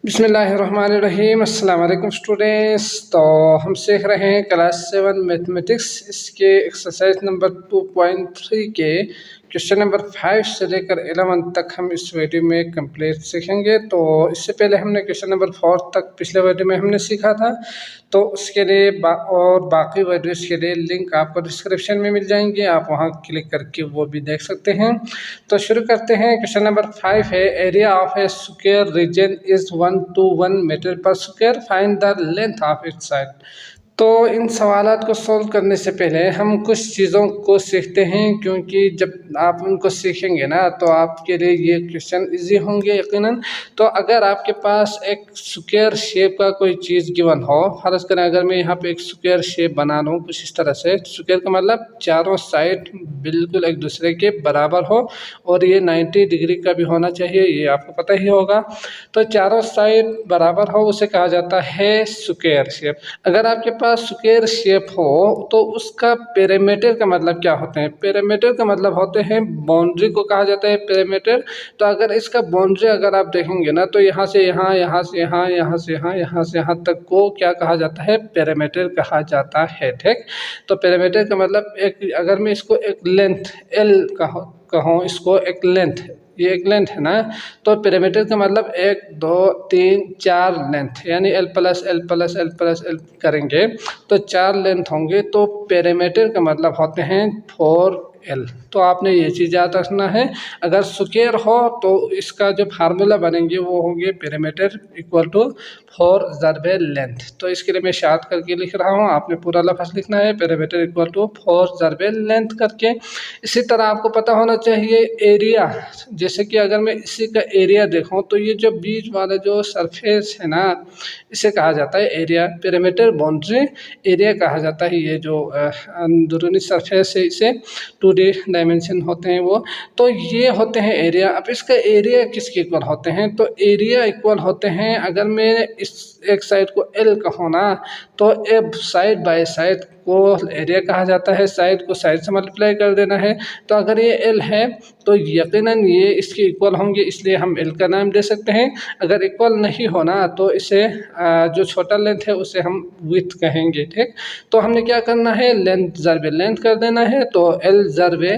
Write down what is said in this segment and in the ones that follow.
बिस्मिल्लाहिर्रहमानिर्रहीम। अस्सलाम वालेकुम स्टूडेंट्स। तो हम सीख रहे हैं क्लास 7 मैथमेटिक्स। इसके एक्सरसाइज नंबर 2.3 के क्वेश्चन नंबर 5 से लेकर 11 तक हम इस वीडियो में कंप्लीट सीखेंगे। तो इससे पहले हमने क्वेश्चन नंबर 4 तक पिछले वीडियो में हमने सीखा था। तो उसके लिए और बाकी वीडियोस के लिए लिंक आपको डिस्क्रिप्शन में मिल जाएंगे, आप वहां क्लिक करके वो भी देख सकते हैं। तो शुरू करते हैं। क्वेश्चन नंबर 5 है, area of a square region is 1 to 1 metre per square, find the length of its side. तो इन सवालात को सॉल्व करने से पहले हम कुछ चीज़ों को सीखते हैं, क्योंकि जब आप उनको सीखेंगे ना तो आपके लिए ये क्वेश्चन इजी होंगे यकीनन। तो अगर आपके पास एक स्क्वायर शेप का कोई चीज़ गिवन हो, फर्ज करें अगर मैं यहाँ पे एक स्क्वायर शेप बना लूँ कुछ इस तरह से। स्क्वायर का मतलब चारों साइड बिल्कुल एक दूसरे के बराबर हो और ये 90 डिग्री का भी होना चाहिए, ये आपको पता ही होगा। तो चारों साइड बराबर हो उसे कहा जाता है स्क्वायर शेप। अगर आपके पास स्क्वायर शेप हो तो उसका पेरीमीटर का मतलब क्या होते हैं? पेरीमीटर का मतलब होते हैं बाउंड्री को कहा जाता है पेरीमीटर। तो अगर इसका बाउंड्री अगर आप देखेंगे ना तो यहाँ से यहाँ, यहाँ से यहाँ, यहाँ से यहाँ, यहाँ से यहाँ तक को क्या कहा जाता है? पेरीमीटर कहा जाता है। ठीक, तो पेरीमीटर का मतलब एक, अगर मैं इसको एक लेंथ एल कहूँ, इसको एक लेंथ, ये एक लेंथ है ना, तो पेरीमीटर का मतलब 1 2 3 4 लेंथ, यानी L plus L plus L plus L करेंगे तो 4 लेंथ होंगे। तो पेरीमीटर का मतलब होते हैं 4L। तो आपने ये चीज़ याद रखना है। अगर स्क्वायर हो तो इसका जो फार्मूला बनेंगे वो होंगे पेरीमीटर इक्वल टू 4 ज़रबे लेंथ। तो इसके लिए मैं शार्ट करके लिख रहा हूँ, आपने पूरा लफ्ज़ लिखना है पेरीमीटर इक्वल टू 4 ज़रबे लेंथ करके। इसी तरह आपको पता होना चाहिए एरिया। जैसे कि अगर मैं इसी का एरिया देखूं तो ये जो बीच वाला जो सरफेस है ना, इसे कहा जाता है एरिया। पेरीमीटर बाउंड्री एरिया कहा जाता है। ये जो अंदरूनी सरफेस है इसे 2D डायमेंशन होते हैं वो, तो ये होते हैं एरिया। अब इसका एरिया किसके इक्वल होते हैं? तो एरिया इक्वल होते हैं, अगर मैं इस एक साइड को एल कहूँ ना तो ए साइड बाय साइड को एरिया कहा जाता है। साइड को साइड से मल्टीप्लाई कर देना है। तो अगर ये एल है तो यकीनन ये इसके इक्वल होंगे, इसलिए हम एल का नाम दे सकते हैं। अगर इक्वल नहीं होना तो इसे जो छोटा लेंथ है उसे हम विड्थ कहेंगे। ठीक, तो हमने क्या करना है? लेंथ ज़रबे लेंथ कर देना है, तो एल ज़रबे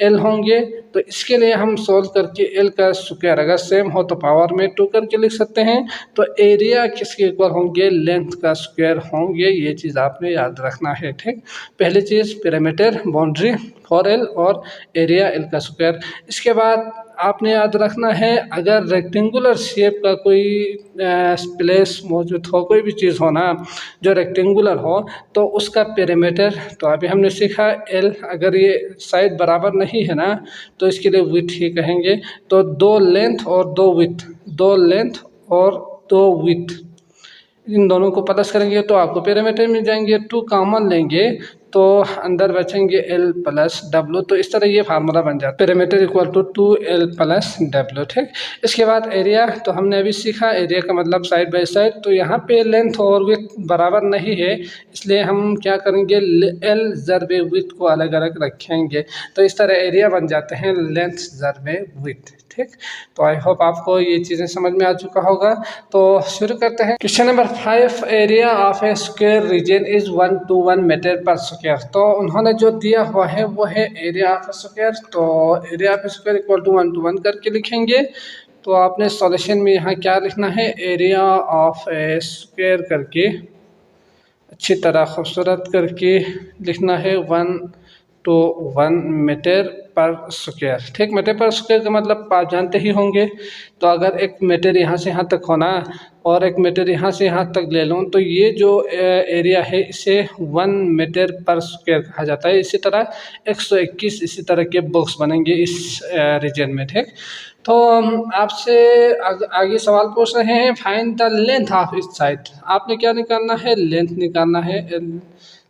एल होंगे। तो इसके लिए हम सोल्व करके एल का स्क्वायर अगर सेम हो तो पावर में 2 करके लिख सकते हैं। तो एरिया किसके इक्वल होंगे? लेंथ का स्क्वायर होंगे। ये चीज़ आपने याद रखना है। ठीक, पहली चीज़ पेरीमीटर बाउंड्री 4L और एरिया एल का स्क्वायर। इसके बाद आपने याद रखना है, अगर रेक्टेंगुलर शेप का कोई प्लेस मौजूद हो, कोई भी चीज़ हो ना जो रेक्टेंगुलर हो, तो उसका पेरीमीटर, तो अभी हमने सीखा एल, अगर ये साइड बराबर नहीं है ना तो इसके लिए विड्थ ही कहेंगे। तो 2 लेंथ और 2 विड्थ, 2 लेंथ और 2 विड्थ, इन दोनों को प्लस करेंगे तो आपको पेरीमीटर मिल जाएंगे। 2 कॉमन लेंगे तो अंदर बचेंगे L प्लस W। तो इस तरह ये फार्मूला बन जाता है perimeter equal to 2L plus W। ठीक, इसके बाद एरिया, तो हमने अभी सीखा एरिया का मतलब साइड बाय साइड। तो यहाँ पे लेंथ और विड्थ बराबर नहीं है, इसलिए हम क्या करेंगे? L ज़रबे विड्थ को अलग अलग रखेंगे। तो इस तरह एरिया बन जाते हैं लेंथ ज़रबे विड्थ। ठीक, तो आई होप आपको ये चीज़ें समझ में आ चुका होगा। तो शुरू करते हैं। Question number 5, area of a square region is 1 to 1 metre per square. तो उन्होंने जो दिया हुआ है वो है एरिया ऑफ ए स्क्वायर। तो area of a square equal to 1 to 1 करके लिखेंगे। तो आपने सॉल्यूशन में यहाँ क्या लिखना है? एरिया ऑफ ए स्क्वायर करके अच्छी तरह खूबसूरत करके लिखना है 1 to 1 मीटर पर स्क्वायर। ठीक, मीटर पर स्क्वायर का मतलब आप जानते ही होंगे। तो अगर एक मीटर यहाँ से यहाँ तक होना और एक मीटर यहाँ से यहाँ तक ले लूँ तो ये जो एरिया है इसे 1 मीटर पर स्क्वायर कहा जाता है। इसी तरह 121 इसी तरह के बॉक्स बनेंगे इस रीजन में। ठीक, तो आपसे आगे सवाल पूछ रहे हैं, find the length of each side. आपने क्या निकालना है? लेंथ निकालना है।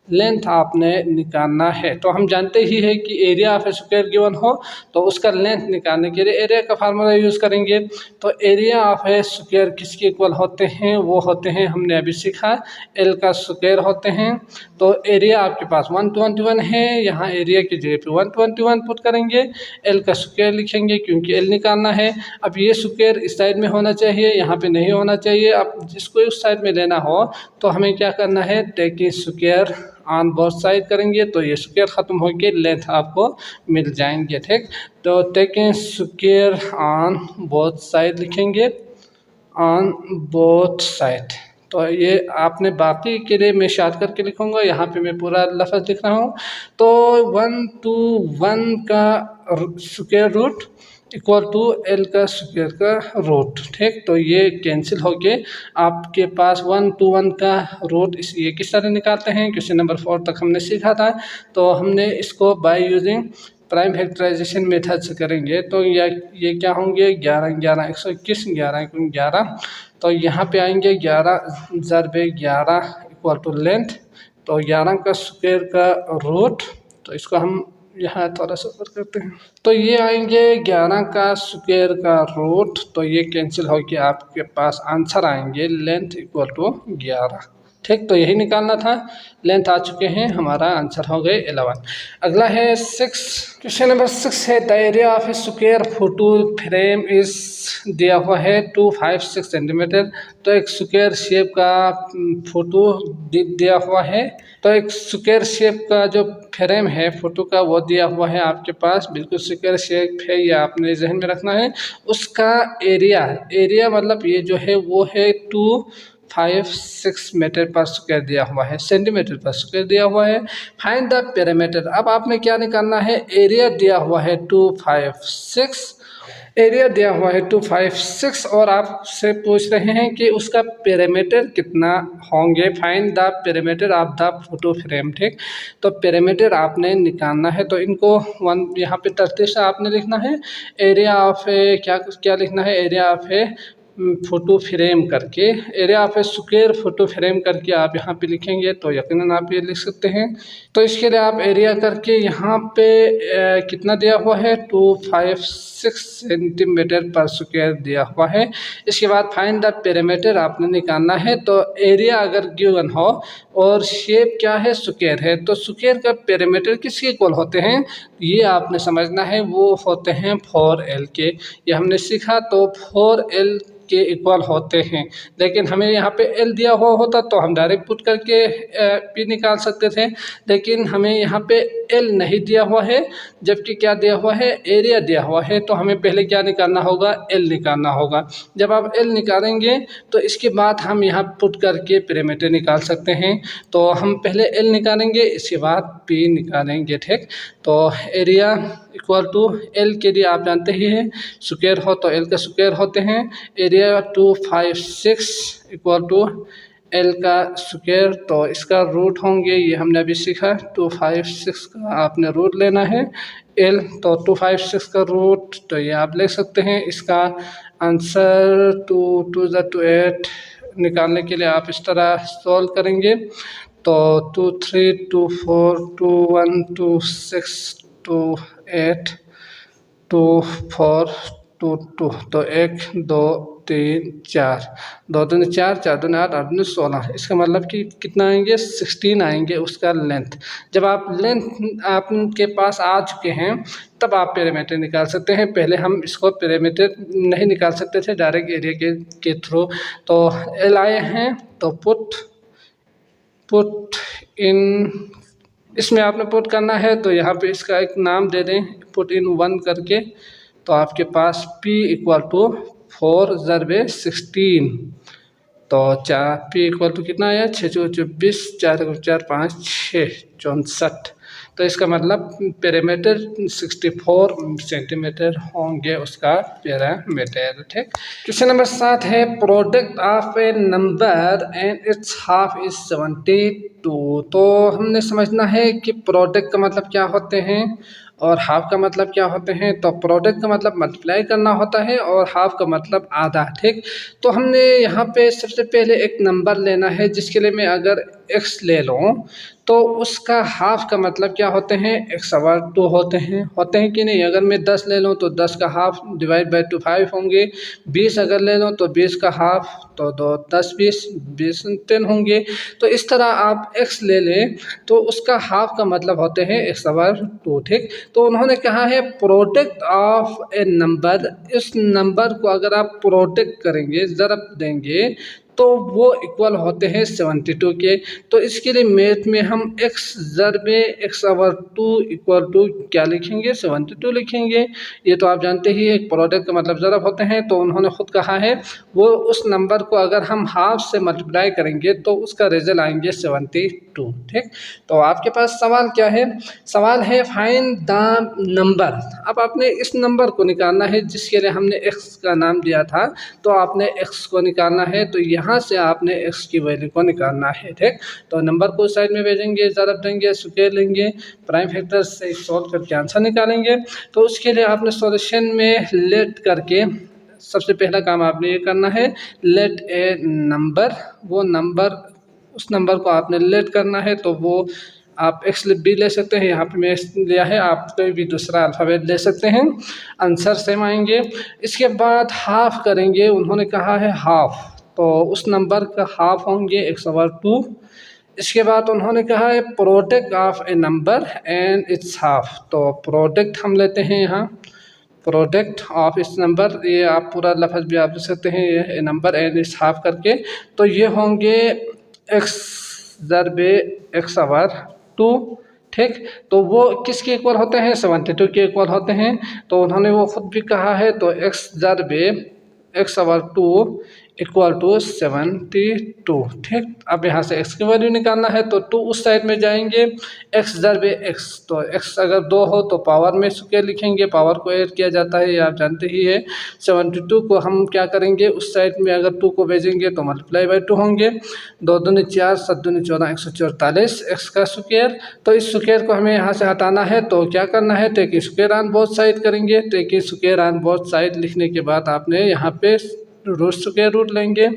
लेंथ आपने निकालना है। तो हम जानते ही है कि area of a square given हो तो उसका लेंथ निकालने के लिए एरिया का फार्मूला यूज़ करेंगे। तो एरिया ऑफ ए स्क्वायर किसके इक्वल होते हैं, वो होते हैं, हमने अभी सीखा, एल का स्क्वायर होते हैं। तो एरिया आपके पास 121 है, यहाँ एरिया की जगह पे 121 पुट करेंगे, एल का स्क्वायर लिखेंगे क्योंकि एल निकालना है। अब ये स्क्वायर इस साइड में होना चाहिए, यहाँ पे नहीं होना चाहिए। अब जिसको उस साइड में लेना हो तो हमें क्या करना है, taking square on both side करेंगे तो ये स्क्वायर ख़त्म होके लेंथ आपको मिल जाएंगे। ठीक, तो taking square on both side लिखेंगे, ऑन बोथ साइड। तो ये आपने बाकी के लिए मैं शार्ट करके लिखूंगा, यहाँ पे मैं पूरा लफ्ज़ लिख रहा हूँ। तो 121 का square root equal to L का स्क्वायर का रूट। ठीक, तो ये कैंसिल होके आपके पास 121 का रूट ये किस तरह निकालते हैं, क्वेश्चन नंबर 4 तक हमने सीखा था। तो हमने इसको by using prime factorisation method से करेंगे। तो ये क्या होंगे, 11 11 121 11 11। तो यहाँ पे आएंगे 11 ज़रबे 11 इक्वल टू लेंथ, तो 11 का स्क्वायर का रूट, तो इसको हम यहाँ थोड़ा सा ऊपर करते हैं। तो ये आएंगे 11 का स्क्वायर का रूट, तो ये कैंसिल होकर आपके पास आंसर आएंगे लेंथ इक्वल टू 11। ठीक, तो यही निकालना था, लेंथ आ चुके हैं, हमारा आंसर हो गए 11। अगला है 6, क्वेश्चन नंबर 6 है, the area of a square photo frame is दिया हुआ है 256 सेंटीमीटर। तो एक स्क्वायर शेप का फोटो दिया हुआ है। तो एक स्क्वायर शेप का जो फ्रेम है फोटो का वो दिया हुआ है आपके पास, बिल्कुल स्क्वायर शेप है, ये आपने जहन में रखना है। उसका एरिया मतलब ये जो है वो है 256 मीटर पर स्क्वायर दिया हुआ है, सेंटीमीटर पर स्क्वायर दिया हुआ है। फाइंड द पेरीमीटर, अब आपने क्या निकालना है, एरिया दिया हुआ है 256, एरिया दिया हुआ है 256 और आपसे पूछ रहे हैं कि उसका पेरीमीटर कितना होंगे। Find the perimeter of the photo frame. ठीक, तो पेरीमीटर आपने निकालना है, तो इनको यहाँ पे तरतीब से आपने लिखना है। एरिया ऑफ ए क्या लिखना है, area of a photo frame करके, area of a square photo frame करके आप यहाँ पे लिखेंगे तो यकीनन आप ये लिख सकते हैं। तो इसके लिए आप एरिया करके यहाँ पे कितना दिया हुआ है, 256 सेंटीमीटर पर स्क्वायर दिया हुआ है। इसके बाद फाइंड द पेरीमीटर आपने निकालना है। तो एरिया अगर गिवन हो और शेप क्या है, स्क्वायर है, तो स्क्वायर का पेरीमीटर किसके इक्वल होते हैं, ये आपने समझना है, वो होते हैं 4L के। ये हमने सीखा, तो 4L के इक्वल होते हैं। लेकिन हमें यहाँ पे L दिया हुआ होता तो हम डायरेक्ट पुट करके P निकाल सकते थे, लेकिन हमें यहाँ पे L नहीं दिया हुआ है, जबकि क्या दिया हुआ है, एरिया दिया हुआ है। तो हमें पहले क्या निकालना होगा, L निकालना होगा। जब आप L निकालेंगे तो इसके बाद हम यहाँ पुट करके पेरीमीटर निकाल सकते हैं। तो हम पहले L निकालेंगे, इसके बाद P निकालेंगे। ठीक, तो एरिया इक्वल टू L के लिए आप जानते ही हैं, स्क्वायर हो तो L का स्क्वायर होते हैं। एरिया 256 इक्वल टू L का स्क्वायर, तो इसका रूट होंगे, ये हमने अभी सीखा, 256 का आपने रूट लेना है L, तो 256 का रूट, तो ये आप ले सकते हैं। इसका आंसर 2 2 × 8 निकालने के लिए आप इस तरह सॉल्व करेंगे। तो 2 3 2 4 2 1 2 6 2 8 2 4 2 2, तो 1 2 3 4, 2 3 4 4 2 8 8 9 16। इसका मतलब कि कितना आएंगे, 16 आएंगे उसका लेंथ। जब आप लेंथ आपके पास आ चुके हैं तब आप पेरीमीटर निकाल सकते हैं। पहले हम इसको पेरीमीटर नहीं निकाल सकते थे, डायरेक्ट एरिया के थ्रू। तो L आए हैं, तो पुट इन, इसमें आपने पुट करना है, तो यहाँ पे इसका एक नाम दे दें, पुट इन 1 करके। तो आपके पास P इक्वल टू 4 × 16, तो P इक्वल टू कितना आया, 6 × 24 4 × 4 5 6 64। तो इसका मतलब पेरीमीटर 64 सेंटीमीटर होंगे उसका पेरीमीटर। ठीक, क्वेश्चन नंबर 7 है, product of A number and it's half is 72। तो हमने समझना है कि प्रोडक्ट का मतलब क्या होते हैं और हाफ का मतलब क्या होते हैं, तो प्रोडक्ट का मतलब मल्टीप्लाई करना होता है और हाफ का मतलब आधा। ठीक, तो हमने यहाँ पे सबसे पहले एक नंबर लेना है जिसके लिए मैं अगर x ले लूँ तो उसका हाफ का मतलब क्या होते हैं, x/2 होते हैं कि नहीं। अगर मैं 10 ले लूँ तो 10 का हाफ डिवाइड बाई 2 5 होंगे। 20 अगर ले लूँ तो 20 का हाफ तो 2 10 20 20 10 होंगे। तो इस तरह आप x ले लें तो उसका हाफ का मतलब होते हैं x/2। ठीक, तो उन्होंने कहा है प्रोडक्ट ऑफ ए नंबर, इस नंबर को अगर आप प्रोडक्ट करेंगे, ज़रब देंगे तो वो इक्वल होते हैं 72 के। तो इसके लिए मैथ में हम x ज़रब x/2 इक्वल टू क्या लिखेंगे, 72 लिखेंगे। ये तो आप जानते ही एक प्रोडक्ट का मतलब ज़रब होते हैं। तो उन्होंने खुद कहा है वो उस नंबर को अगर हम हाफ से मल्टीप्लाई करेंगे तो उसका रिजल्ट आएंगे 72। ठीक, तो आपके पास सवाल क्या है, सवाल है फाइंड द नंबर। अब आपने इस नंबर को निकालना है जिसके लिए हमने x का नाम दिया था, तो आपने x को निकालना है। तो यहाँ से आपने x की वैल्यू को निकालना है। ठीक, तो नंबर को साइड में भेजेंगे, ज़रब देंगे, स्क्वायर लेंगे, प्राइम फैक्टर से सॉल्व करके आंसर निकालेंगे। तो उसके लिए आपने सॉल्यूशन में लेट करके सबसे पहला काम आपने ये करना है, लेट ए नंबर, वो नंबर उस नंबर को आपने लेट करना है। तो वो आप x भी ले सकते हैं, यहाँ पे मैं लिया है, आप कोई भी दूसरा अल्फ़ाबेट ले सकते हैं, आंसर सेम आएंगे। इसके बाद हाफ करेंगे, उन्होंने कहा है हाफ, तो उस नंबर का हाफ होंगे x/2। इसके बाद उन्होंने कहा है product of A number and it's half, तो प्रोडक्ट हम लेते हैं यहाँ, प्रोडक्ट ऑफ इस नंबर, ये आप पूरा लफ्ज़ भी आप लिख सकते हैं, ये नंबर एंड इस हाफ करके। तो ये होंगे x ज़रब x/2। ठीक, तो वो किसके इक्वल होते हैं, 72 के इक्वल होते हैं। तो उन्होंने वो खुद भी कहा है, तो x ज़रब x/2 इक्वल टू 72। ठीक, अब यहाँ से x की वैल्यू निकालना है तो 2 उस साइड में जाएंगे, x ज़रब x, तो x अगर 2 हो तो पावर में स्क्वायर लिखेंगे, पावर को ऐड किया जाता है, ये आप जानते ही है। 72 को हम क्या करेंगे, उस साइड में अगर 2 को भेजेंगे तो मल्टीप्लाई बाई 2 होंगे, 2 दूनी 4 7 दूनी 14 144 x का स्क्वायर। तो इस स्क्वायर को हमें यहाँ से हटाना है, तो क्या करना है, take square on both side करेंगे। Take square on both side लिखने के बाद आपने यहाँ पे रूट स्क्वायर रूट लेंगे,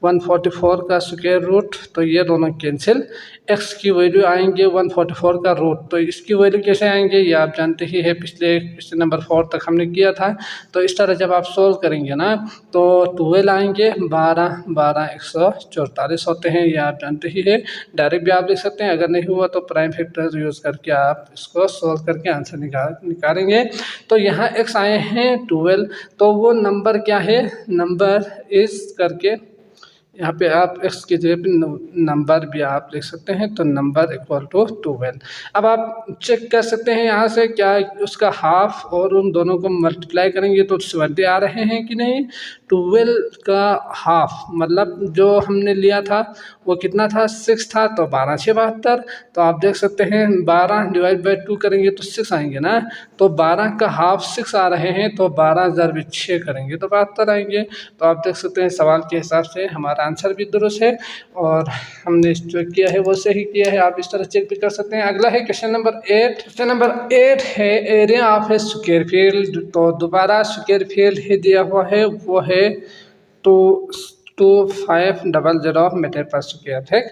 144 का स्क्वायर रूट, तो ये दोनों कैंसिल, x की वैल्यू आएंगे 144 का रूट। तो इसकी वैल्यू कैसे आएंगे, ये आप जानते ही है, पिछले नंबर 4 तक हमने किया था। तो इस तरह जब आप सोल्व करेंगे ना तो 12 आएंगे, 12 12 144 होते हैं, ये आप जानते ही है। डायरेक्ट भी आप लिख सकते हैं, अगर नहीं हुआ तो प्राइम फैक्टर यूज़ करके आप इसको सोल्व करके आंसर निकालेंगे। तो यहाँ x आए हैं 12, तो वो नंबर क्या है, नंबर इस करके यहाँ पे आप x की जगह पे नंबर भी आप लिख सकते हैं, तो नंबर इक्वल टू 12। अब आप चेक कर सकते हैं यहाँ से क्या उसका हाफ और उन दोनों को मल्टीप्लाई करेंगे तो 70 आ रहे हैं कि नहीं। 12 का हाफ मतलब जो हमने लिया था वो कितना था, 6 था, तो 12 6 72। तो आप देख सकते हैं 12 डिवाइड बाई 2 करेंगे तो 6 आएंगे ना, तो 12 का हाफ 6 आ रहे हैं, तो 12 ज़रब 6 करेंगे तो 72 आएंगे। तो आप देख सकते हैं सवाल के हिसाब से हमारा आंसर भी दुरुस्त है और हमने जो किया है वो सही किया है। आप इस तरह चेक भी कर सकते हैं। अगला है क्वेश्चन नंबर 8। क्वेश्चन नंबर 8 है area of a square field. तो दोबारा स्क्वायर फील्ड ही दिया हुआ है, वो है 2500 मीटर पर स्क्वायर। ठीक,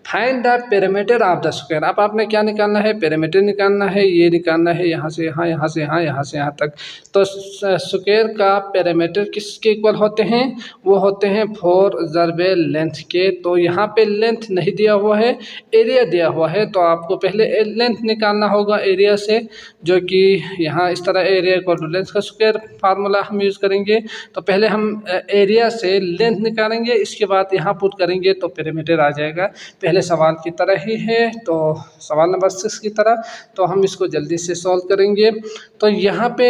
find the perimeter of the square. अब आपने क्या निकालना है, पेरीमीटर निकालना है, ये निकालना है यहाँ से यहाँ, यहाँ से यहाँ, यहाँ से यहाँ तक। तो स्क्वायर का पेरीमीटर किसके इक्वल होते हैं, वो होते हैं 4 ज़रब लेंथ के। तो यहाँ पे लेंथ नहीं दिया हुआ है, एरिया दिया हुआ है, तो आपको पहले लेंथ निकालना होगा एरिया से, जो कि यहाँ इस तरह एरिया इक्वल टू लेंथ का स्क्वायर फार्मूला हम यूज़ करेंगे। तो पहले हम एरिया से लेंथ निकालेंगे, इसके बाद यहाँ पुट करेंगे तो पेरीमीटर आ जाएगा। पहले सवाल की तरह ही है, तो सवाल नंबर 6 की तरह। तो हम इसको जल्दी से सॉल्व करेंगे। तो यहाँ पे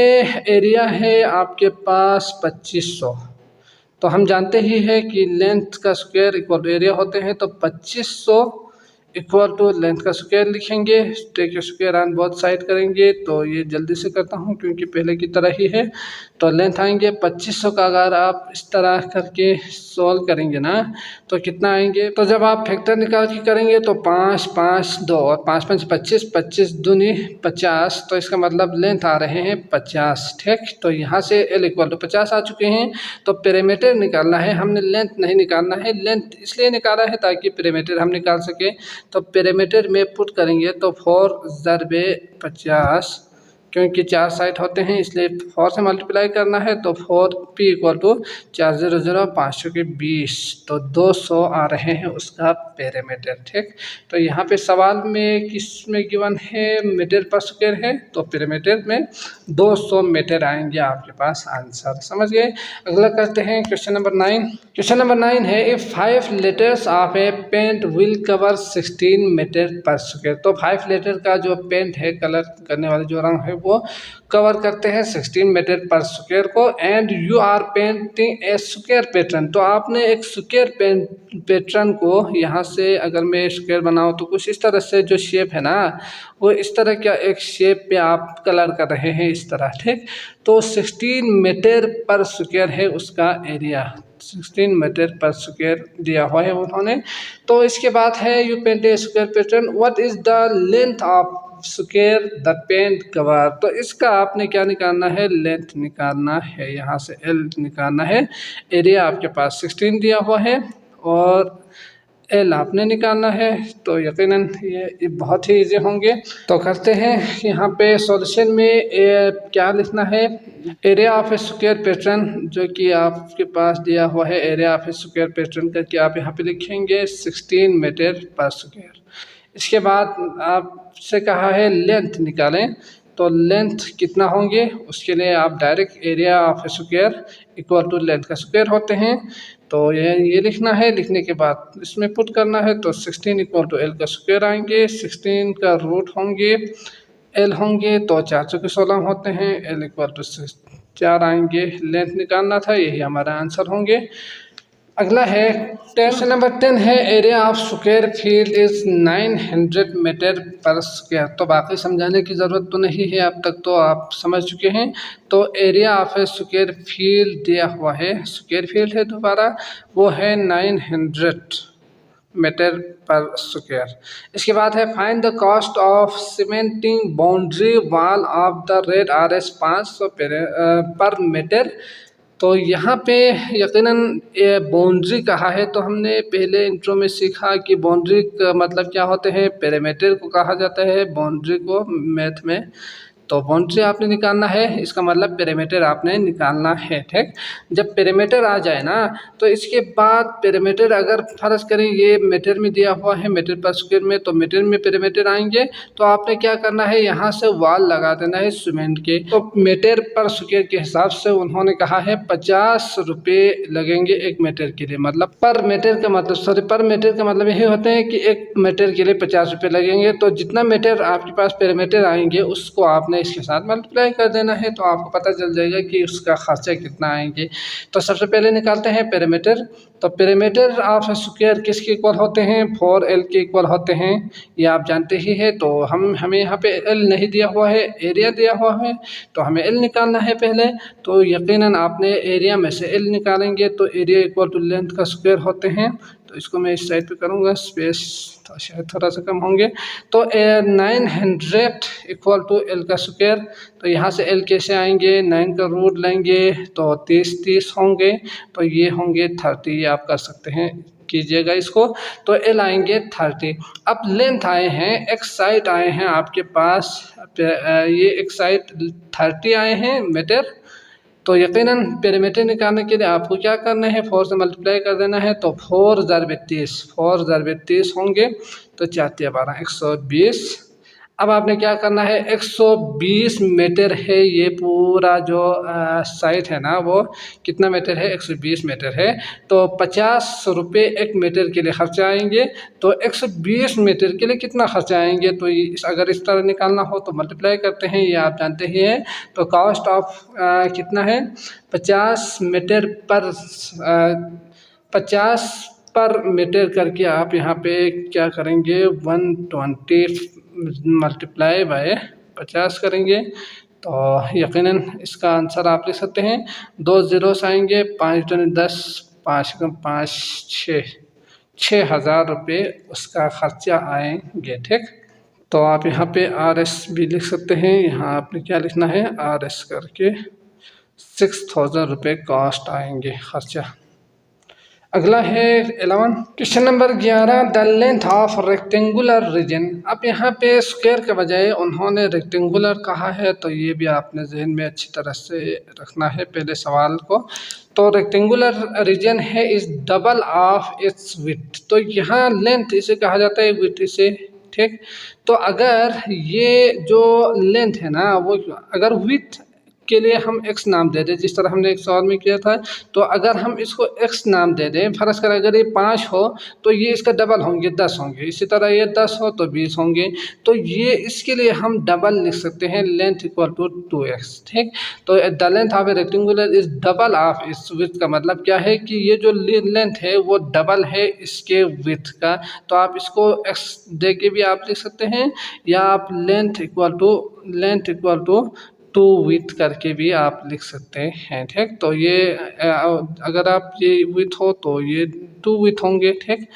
एरिया है आपके पास 2500, तो हम जानते ही है कि लेंथ का स्क्वायर इक्वल टू एरिया होते हैं, तो 2500 इक्वल टू लेंथ का स्क्वायर लिखेंगे, take square on both side करेंगे। तो ये जल्दी से करता हूँ क्योंकि पहले की तरह ही है। तो लेंथ आएंगे 2500 का। अगर आप इस तरह करके सॉल्व करेंगे ना तो कितना आएंगे, तो जब आप फैक्टर निकाल के करेंगे तो 5 5 2 और 5 5 25, 25 दूनी 50, तो इसका मतलब लेंथ आ रहे हैं 50। ठीक, तो यहाँ से L इक्वल टू 50 आ चुके हैं। तो पेरीमीटर निकालना है, हमने लेंथ नहीं निकालना है। लेंथ इसलिए निकाला है ताकि पेरीमीटर हम निकाल सके। तो पेरीमीटर में पुट करेंगे तो 4 ज़रबे 50, क्योंकि 4 साइड होते हैं इसलिए 4 से मल्टीप्लाई करना है। तो 4P इक्वल टू 400 500 के 20, तो 200 आ रहे हैं उसका पेरीमीटर। ठीक, तो यहाँ पे सवाल में किस में गिवन है, मीटर पर स्क्वायर है, तो पेरीमीटर में 200 मीटर आएंगे आपके पास आंसर। समझ गए। अगला करते हैं क्वेश्चन नंबर 9। क्वेश्चन नंबर 9 है, if 5 litres of a paint will cover 16 metre per square. तो 5 लीटर का जो पेंट है, कलर करने वाले जो रंग है, वो कवर करते हैं 16 मीटर पर स्क्वायर को। And you are painting a square pattern. तो आपने एक स्क्वायर पैटर्न को यहाँ से अगर मैं स्क्वायर बनाऊँ तो कुछ इस तरह से जो शेप है ना, वो इस तरह का एक शेप पे आप कलर कर रहे हैं इस तरह। ठीक, तो 16 मीटर पर स्क्वायर है उसका एरिया, 16 मीटर पर स्क्वायर दिया हुआ है उन्होंने। तो इसके बाद है, you paint a square pattern, what is the length of square the paint cover. तो इसका आपने क्या निकालना है, लेंथ निकालना है, यहाँ से L निकालना है। एरिया आपके पास 16 दिया हुआ है और L आपने निकालना है। तो यकीनन ये बहुत ही इजी होंगे। तो करते हैं यहाँ पे सॉल्यूशन में क्या लिखना है, area of a square pattern जो कि आपके पास दिया हुआ है, area of a square pattern करके आप यहाँ पे लिखेंगे 16 मीटर पर स्क्वायर। इसके बाद आपसे कहा है लेंथ निकालें, तो लेंथ कितना होंगे उसके लिए आप direct area of square equal to length का स्क्वायर होते हैं। तो ये लिखना है। लिखने के बाद इसमें पुट करना है, तो 16 इक्वल टू L का स्क्वायर आएंगे, 16 का रूट होंगे L होंगे, तो 4 चौके 16 होते हैं, L इक्वल टू 4 आएंगे। लेंथ निकालना था, यही हमारा आंसर होंगे। अगला है क्वेश्चन नंबर 10 है, area of square field is 900 metre per square. तो बाकी समझाने की ज़रूरत तो नहीं है, अब तक तो आप समझ चुके हैं। तो area of a square field दिया हुआ है, स्क्वायर फील्ड है दोबारा, वो है 900 मीटर पर स्क्वायर। इसके बाद है, find the cost of cementing boundary wall of the red RS 500 पर मीटर। तो यहाँ पे यकीनन ये बाउंड्री कहा है, तो हमने पहले इंट्रो में सीखा कि बाउंड्री का मतलब क्या होते हैं, पेरीमीटर को कहा जाता है बाउंड्री को मैथ में। तो बाउंड्री आपने निकालना है, इसका मतलब पेरीमीटर आपने निकालना है। ठीक, जब पेरीमीटर आ जाए ना तो इसके बाद पेरीमीटर अगर फर्ज करें ये मीटर में दिया हुआ है, मीटर पर स्क्वायर में, तो मीटर में पेरीमीटर आएंगे तो आपने क्या करना है, यहाँ से वॉल लगा देना है सीमेंट के। तो मीटर पर स्क्वायर के हिसाब से उन्होंने कहा है 50 रुपये लगेंगे एक मीटर के लिए। मतलब पर मीटर का मतलब पर मीटर का मतलब यही होते हैं कि एक मीटर के लिए 50 रुपये लगेंगे। तो जितना मीटर आपके पास पेरीमीटर आएंगे उसको आपने इसके साथ मल्टीप्लाई कर देना है, तो आपको पता चल जाएगा कि उसका खर्चा कितना आएंगे। तो सबसे पहले निकालते हैं पेरीमीटर। तो पेरीमीटर ऑफ स्क्वायर किसके इक्वल होते हैं, 4L के इक्वल होते हैं, ये आप जानते ही है। तो हमें यहाँ पे L नहीं दिया हुआ है, एरिया दिया हुआ है, तो हमें L निकालना है पहले। तो यकीनन आपने एरिया में से L निकालेंगे तो एरिया इक्वल टू लेंथ का स्क्वायर होते हैं। तो इसको मैं इस साइड पे करूँगा, स्पेस शायद थोड़ा सा कम होंगे। तो 900 इक्वल टू L का स्क्वायर। तो यहाँ से L कैसे आएंगे, 9 का रूट लेंगे तो 30 होंगे, तो ये होंगे 30। ये आप कर सकते हैं, कीजिएगा इसको। तो L आएंगे 30। अब लेंथ आए हैं, एक साइड आए हैं आपके पास, ये एक साइड 30 आए हैं मीटर। तो यकीनन पेरीमीटर निकालने के लिए आपको क्या करना है, 4 से मल्टीप्लाई कर देना है। तो 4 ज़रबे 30 होंगे, तो 4 12 120। अब आपने क्या करना है, 120 मीटर है ये पूरा जो साइट है ना, वो कितना मीटर है, 120 मीटर है। तो 50 रुपये एक मीटर के लिए खर्चा आएंगे। तो 120 मीटर के लिए कितना खर्चा आएंगे, तो अगर इस तरह निकालना हो तो मल्टीप्लाई करते हैं, ये आप जानते ही हैं। तो कॉस्ट ऑफ कितना है, 50 मीटर पर 50 पर मीटर करके आप यहाँ पे क्या करेंगे, 120 मल्टीप्लाई बाय 50 करेंगे तो यकीनन इसका आंसर आप लिख सकते हैं। 2 ज़ीरोस आएंगे, 5 दूनी 10, 5 एकम 5, 6,000 रुपये उसका खर्चा आएंगे। ठीक, तो आप यहाँ पे RS भी लिख सकते हैं। यहाँ आपने क्या लिखना है, RS करके 6,000 रुपये कॉस्ट आएंगे, खर्चा। अगला है 11, question number 11, the length of rectangular reason. अब यहाँ पे स्क्वायर के बजाय उन्होंने रेक्टेंगुलर कहा है, तो ये भी आपने जहन में अच्छी तरह से रखना है पहले सवाल को। तो रेक्टेंगुलर रीजन है is double of its width, तो यहाँ लेंथ इसे कहा जाता है, विड्थ इसे। ठीक, तो अगर ये जो लेंथ है ना, वो अगर विड्थ के लिए हम x नाम दे दें, जिस तरह हमने एक सवाल में किया था, तो अगर हम इसको x नाम दे दें, फर्ज करें अगर ये 5 हो तो ये इसका डबल होंगे, 10 होंगे। इसी तरह ये 10 हो तो 20 होंगे। तो ये इसके लिए हम डबल लिख सकते हैं, लेंथ इक्वल टू 2x। ठीक, तो the length of a rectangular is double of its width का मतलब क्या है कि ये जो लेंथ है वो डबल है इसके विड्थ का। तो आप इसको x दे के भी आप लिख सकते हैं, या आप लेंथ इक्वल टू 2 विथ करके भी आप लिख सकते हैं। ठीक, तो ये अगर आप ये विथ हो तो ये 2 विथ होंगे। ठीक,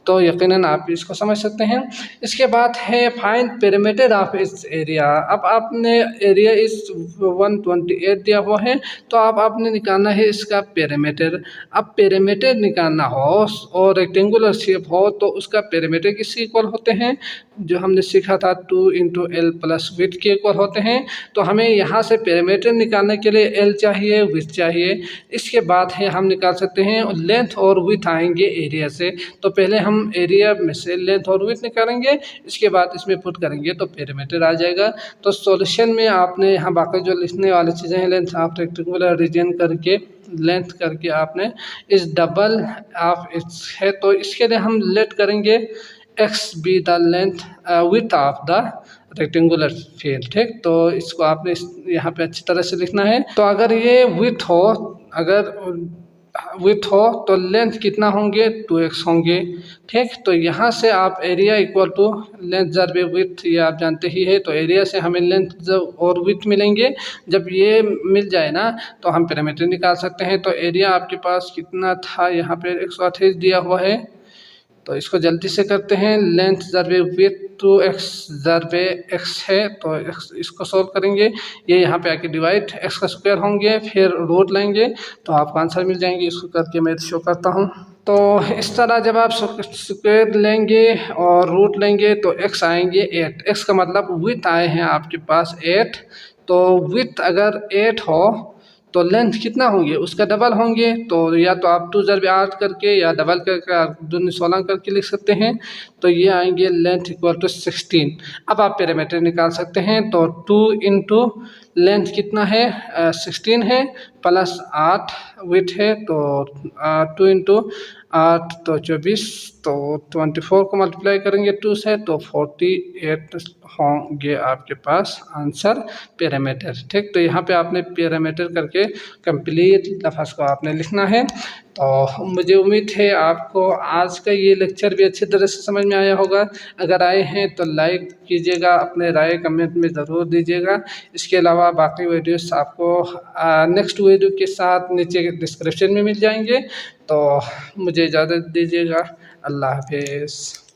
तो यकीनन आप इसको समझ सकते हैं। इसके बाद है find perimeter of its area. अब आपने एरिया इस 128 दिया हुआ है, तो आप आपने निकालना है इसका पेरीमीटर। अब पेरीमीटर निकालना हो और रेक्टेंगुलर शेप हो तो उसका पेरीमीटर किसके इक्वल होते हैं, जो हमने सीखा था 2 × L + विड्थ के इक्वल होते हैं। तो हमें यहाँ से पेरीमीटर निकालने के लिए L चाहिए, विड्थ चाहिए। इसके बाद है हम निकाल सकते हैं लेंथ और विड्थ आएंगे एरिया से। तो पहले हम एरिया में से लेंथ और विड्थ निकालेंगे, इसके बाद इसमें पुट करेंगे तो पेरीमीटर आ जाएगा। तो सॉल्यूशन में आपने यहाँ बाकी जो लिखने वाली चीज़ें हैं, लेंथ ऑफ रेक्टेंगुलर रीजन करके, लेंथ करके आपने इस डबल ऑफ इट्स है, तो इसके लिए हम लेट करेंगे x be the length width of the rectangular field. ठीक, तो इसको आपने यहाँ पे अच्छी तरह से लिखना है। तो अगर ये विड्थ हो, अगर विड्थ हो तो लेंथ कितना होंगे, 2x होंगे। ठीक, तो यहाँ से आप एरिया इक्वल टू लेंथ ज़रबे विड्थ, ये आप जानते ही है। तो एरिया से हमें लेंथ जब और विड्थ मिलेंगे, जब ये मिल जाए ना तो हम पेरीमीटर निकाल सकते हैं। तो एरिया आपके पास कितना था, यहाँ पे 128 दिया हुआ है, तो इसको जल्दी से करते हैं। लेंथ ज़रबे विड्थ 2x ज़रबे x है, तो इसको सॉल्व करेंगे। ये यहाँ पे आके डिवाइड x का स्क्वायर होंगे, फिर रूट लेंगे तो आपको आंसर मिल जाएंगे। इसको करके मैं शो करता हूँ। तो इस तरह जब आप स्क्वायर लेंगे और रूट लेंगे तो x आएंगे 8। x का मतलब विड्थ आए हैं आपके पास 8, तो विड्थ अगर 8 हो तो लेंथ कितना होंगे, उसका डबल होंगे। तो या तो आप 2 ज़रबे 8 करके या डबल करके 2 16 करके लिख सकते हैं। तो ये आएंगे लेंथ इक्वल टू 16। अब आप पेरीमीटर निकाल सकते हैं। तो 2 × लेंथ कितना है, 16 है, प्लस 8 विड्थ है, तो 2 × 8 तो 24, तो 24 को मल्टीप्लाई करेंगे 2 से तो 48 होंगे आपके पास आंसर पेरीमीटर। ठीक, तो यहाँ पे आपने पेरीमीटर करके कंप्लीट लफ्ज़ को आपने लिखना है। तो मुझे उम्मीद है आपको आज का ये लेक्चर भी अच्छी तरह से समझ में आया होगा। अगर आए हैं तो लाइक कीजिएगा, अपने राय कमेंट में ज़रूर दीजिएगा। इसके अलावा बाकी वीडियोस आपको नेक्स्ट वीडियो के साथ नीचे डिस्क्रिप्शन में मिल जाएंगे। तो मुझे इजाज़त दीजिएगा। अल्लाह हाफिज़।